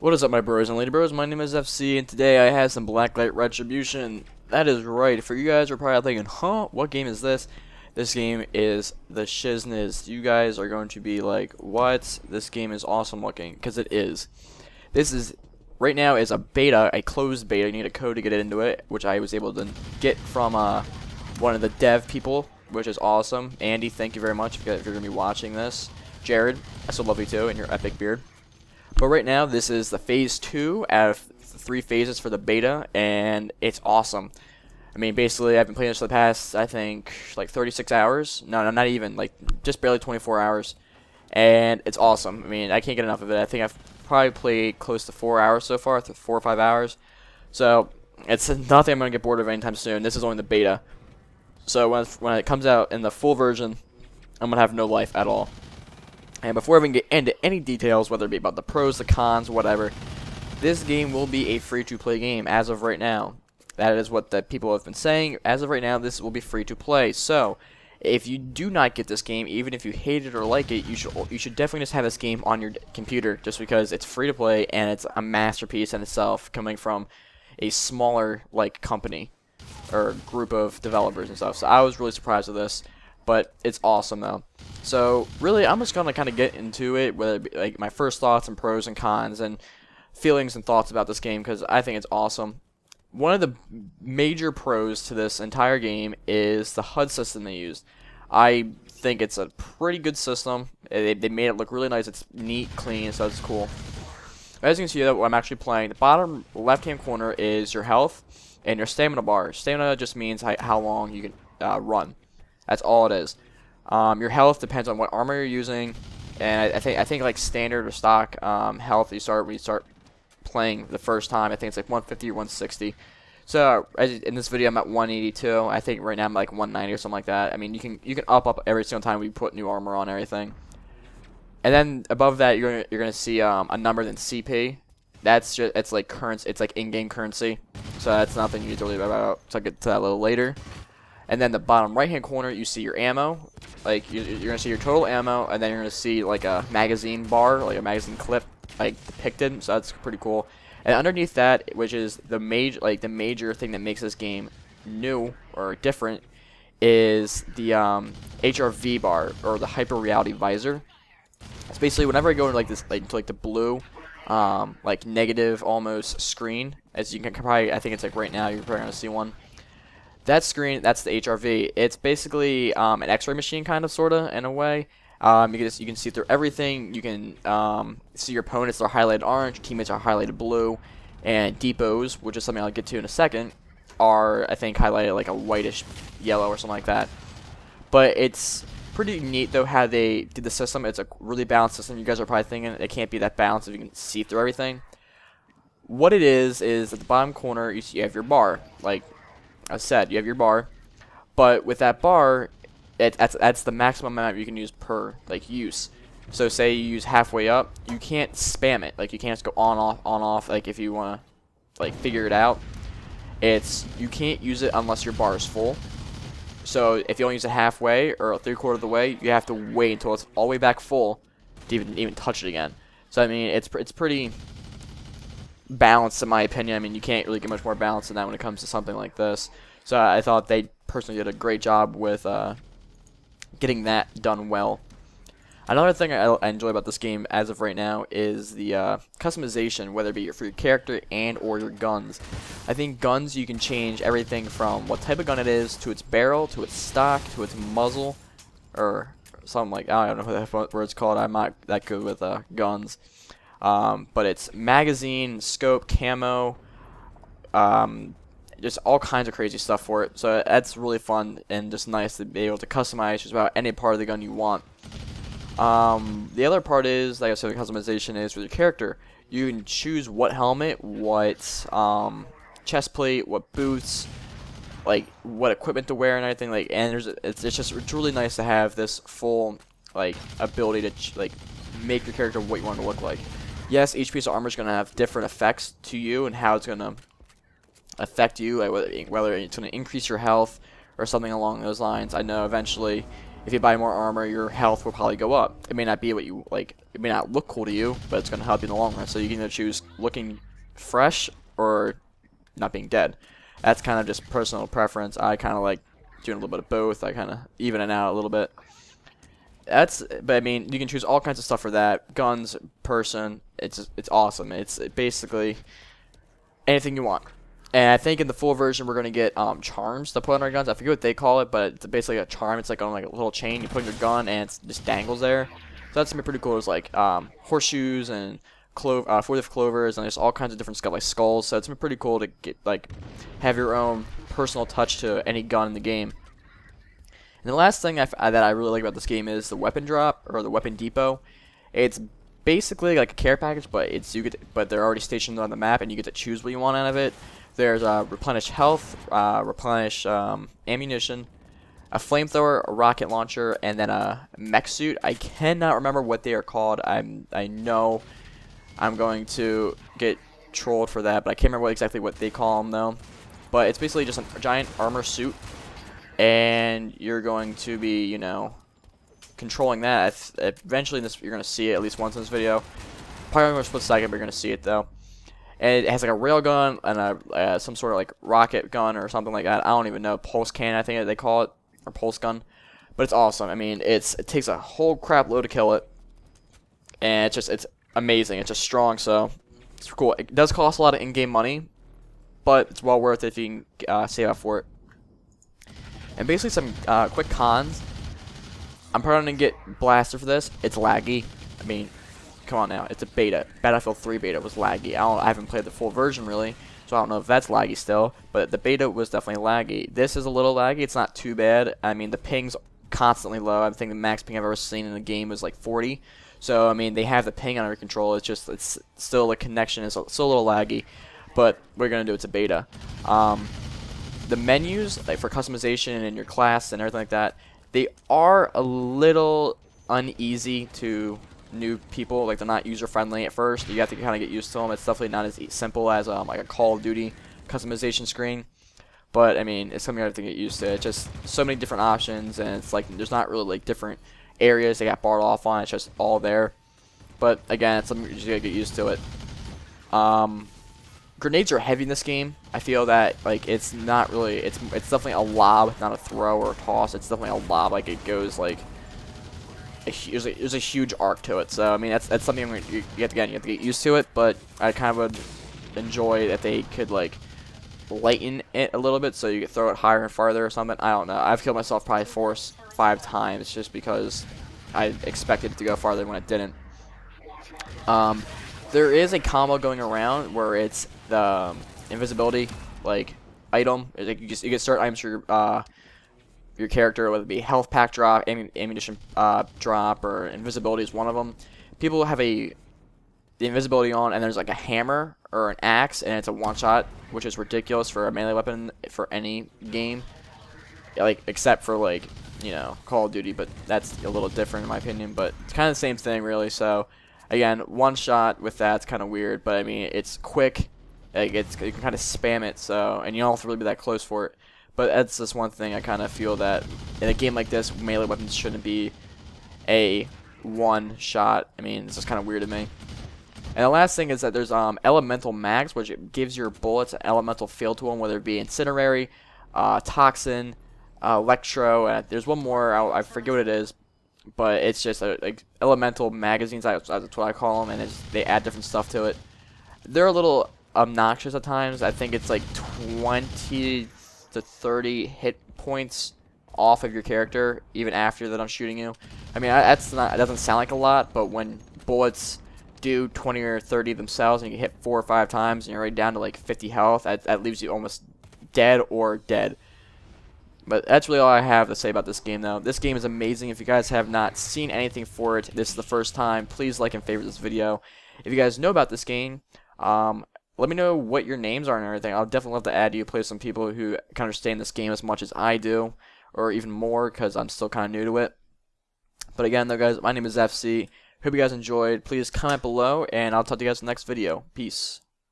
What is up, my bros and lady bros? My name is FC, and today I have some Blacklight Retribution. That is right. For you guys who are probably thinking, huh, what game is this? This game is the Shizniz. You guys are going to be like, what? This game is awesome looking, because it is. This is, right now, is a beta, a closed beta. You need a code to get into it, which I was able to get from one of the dev people, which is awesome. Andy, thank you very much if you're going to be watching this. Jared, I still love you too, and your epic beard. But right now, this is the phase 2 out of 3 phases for the beta, and it's awesome. I mean, basically, I've been playing this for the past, I think, like 36 hours. No, not even, like, just barely 24 hours. And it's awesome. I mean, I can't get enough of it. I think I've probably played close to 4 hours so far, 4 or 5 hours. So, it's nothing I'm going to get bored of anytime soon. This is only the beta. So, when it comes out in the full version, I'm going to have no life at all. And before I even get into any details, whether it be about the pros, the cons, whatever, this game will be a free-to-play game as of right now. That is what the people have been saying. As of right now, this will be free-to-play. So, if you do not get this game, even if you hate it or like it, you should definitely just have this game on your computer, just because it's free-to-play and it's a masterpiece in itself, coming from a smaller like company or group of developers and stuff. So I was really surprised with this, but it's awesome though. So really, I'm just gonna kind of get into it, whether it be, like, my first thoughts and pros and cons and feelings and thoughts about this game, because I think it's awesome. One of the major pros to this entire game is the HUD system they used. I think it's a pretty good system. They made it look really nice. It's neat, clean, so it's cool. As you can see, though, I'm actually playing. The bottom left-hand corner is your health and your stamina bar. Stamina just means how long you can run. That's all it is. Your health depends on what armor you're using, and I think like standard or stock health when you start playing the first time, I think it's like 150 or 160. So in this video I'm at 182. I think right now I'm like 190 or something like that. I mean, you can up every single time we put new armor on everything. And then above that you're gonna see a number than CP. That's just, it's like currency. It's like in-game currency. So that's nothing you need to worry about. So I'll get to that a little later. And then the bottom right hand corner, you see your ammo. Like you're gonna see your total ammo, and then you're gonna see like a magazine bar, like a magazine clip, like depicted. So that's pretty cool. And underneath that, which is the major thing that makes this game new or different, is the HRV bar, or the hyper reality visor. It's basically whenever I go into like this, into the blue, like negative almost screen, as you can probably, I think it's like right now, you're probably gonna see one. That screen, that's the HRV. It's basically an X-ray machine, kind of, sorta, in a way. You can see through everything. You can see your opponents are highlighted orange, your teammates are highlighted blue, and depots, which is something I'll get to in a second, are, I think, highlighted like a whitish yellow or something like that. But it's pretty neat though how they did the system. It's a really balanced system. You guys are probably thinking it can't be that balanced if you can see through everything. What it is at the bottom corner you have your bar. Like I said, you have your bar, but with that bar, that's the maximum amount you can use per use. So say you use halfway up, you can't spam it. Like you can't just go on off. Like if you wanna figure it out, you can't use it unless your bar is full. So if you only use it halfway or 3/4 of the way, you have to wait until it's all the way back full to even touch it again. So I mean, it's pretty balanced in my opinion. I mean, you can't really get much more balance than that when it comes to something like this. So I thought they personally did a great job with getting that done well. Another thing I enjoy about this game as of right now is the customization, whether it be for your character and or your guns. I think guns, you can change everything from what type of gun it is, to its barrel, to its stock, to its muzzle, or something like, I don't know what it's called. I'm not that good with guns. But it's magazine, scope, camo, just all kinds of crazy stuff for it. So that's really fun and just nice to be able to customize just about any part of the gun you want. The other part is, like I said, the customization is with your character. You can choose what helmet, what chest plate, what boots, like what equipment to wear and everything. And it's really nice to have this full ability to make your character what you want it to look like. Yes, each piece of armor is going to have different effects to you and how it's going to affect you, whether it's going to increase your health or something along those lines. I know eventually if you buy more armor, your health will probably go up. It may not be what you like. It may not look cool to you, but it's gonna help you in the long run. So you can either choose looking fresh or not being dead. That's kind of just personal preference. I kind of like doing a little bit of both. I kind of even it out a little bit. But I mean, you can choose all kinds of stuff for that. Guns, person, it's awesome. It's basically anything you want. And I think in the full version we're gonna get charms to put on our guns. I forget what they call it, but it's basically a charm. It's like on like a little chain. You put in your gun and it just dangles there. So that's gonna be pretty cool. It's like horseshoes and four-leaf clovers, and there's all kinds of different stuff like skulls. So it's gonna be pretty cool to get have your own personal touch to any gun in the game. And the last thing that I really like about this game is the weapon drop, or the weapon depot. It's basically like a care package, but but they're already stationed on the map, and you get to choose what you want out of it. There's replenish health, replenish ammunition, a flamethrower, a rocket launcher, and then a mech suit. I cannot remember what they are called. I know I'm going to get trolled for that, but I can't remember exactly what they call them though. But it's basically just a giant armor suit, and you're going to be, you know, controlling that. Eventually, you're going to see it at least once in this video. Probably only for a split second, but you're going to see it though. And it has like a rail gun and some sort of like rocket gun or something like that. I don't even know. Pulse cannon, I think they call it, or pulse gun. But it's awesome. I mean, it takes a whole crap load to kill it, and it's amazing. It's just strong, so it's cool. It does cost a lot of in-game money, but it's well worth it if you can save up for it. And basically some quick cons. I'm probably going to get blasted for this. It's laggy. I mean, come on now. It's a beta. Battlefield 3 beta was laggy. I haven't played the full version really, so I don't know if that's laggy still. But the beta was definitely laggy. This is a little laggy. It's not too bad. I mean, the ping's constantly low. I think the max ping I've ever seen in the game was like 40. So, I mean, they have the ping under control. It's just, it's still, the connection is still a little laggy. But we're going to do it's a beta. The menus, like for customization and your class and everything like that, they are a little uneasy to new people. Like, they're not user-friendly at first. You have to kind of get used to them. It's definitely not as simple as like a Call of Duty customization screen. But, I mean, it's something you have to get used to. It's just so many different options, and it's like there's not really like different areas they got barred off on. It's just all there. But, again, it's something you just got to get used to it. Grenades are heavy in this game. I feel that like it's not really, it's definitely a lob, not a throw or a toss. It's definitely a lob. Like it goes like there's a huge arc to it. So I mean that's something you have to get used to it. But I kind of would enjoy that they could like lighten it a little bit so you could throw it higher and farther or something. I don't know. I've killed myself probably 4 or 5 times just because I expected it to go farther when it didn't. There is a combo going around where it's the invisibility like item. Like you can start items for your character, whether it be health pack drop, ammunition drop, or invisibility is one of them. People have the invisibility on, and there's like a hammer or an axe, and it's a one shot, which is ridiculous for a melee weapon for any game, like except for like, you know, Call of Duty, but that's a little different in my opinion. But it's kind of the same thing really. So again, one shot with that's kind of weird, but I mean it's quick. Like you can kind of spam it, so, and you don't have to really be that close for it. But that's just one thing I kind of feel that in a game like this, melee weapons shouldn't be a one shot. I mean, it's just kind of weird to me. And the last thing is that there's elemental mags, which gives your bullets an elemental feel to them, whether it be incinerary, toxin, electro, and there's one more, I forget what it is, but it's just like elemental magazines, that's what I call them, and they add different stuff to it. They're a little obnoxious at times. I think it's like 20 to 30 hit points off of your character even after they're done shooting you. I mean, it doesn't sound like a lot, but when bullets do 20 or 30 themselves and you hit 4 or 5 times and you're right down to like 50 health, that leaves you almost dead or dead. But that's really all I have to say about this game, though. This game is amazing. If you guys have not seen anything for it, this is the first time, please like and favorite this video. If you guys know about this game, let me know what your names are and everything. I'll definitely love to add you, play with some people who can understand this game as much as I do, or even more, because I'm still kind of new to it. But again, though, guys, my name is FC. Hope you guys enjoyed. Please comment below, and I'll talk to you guys in the next video. Peace.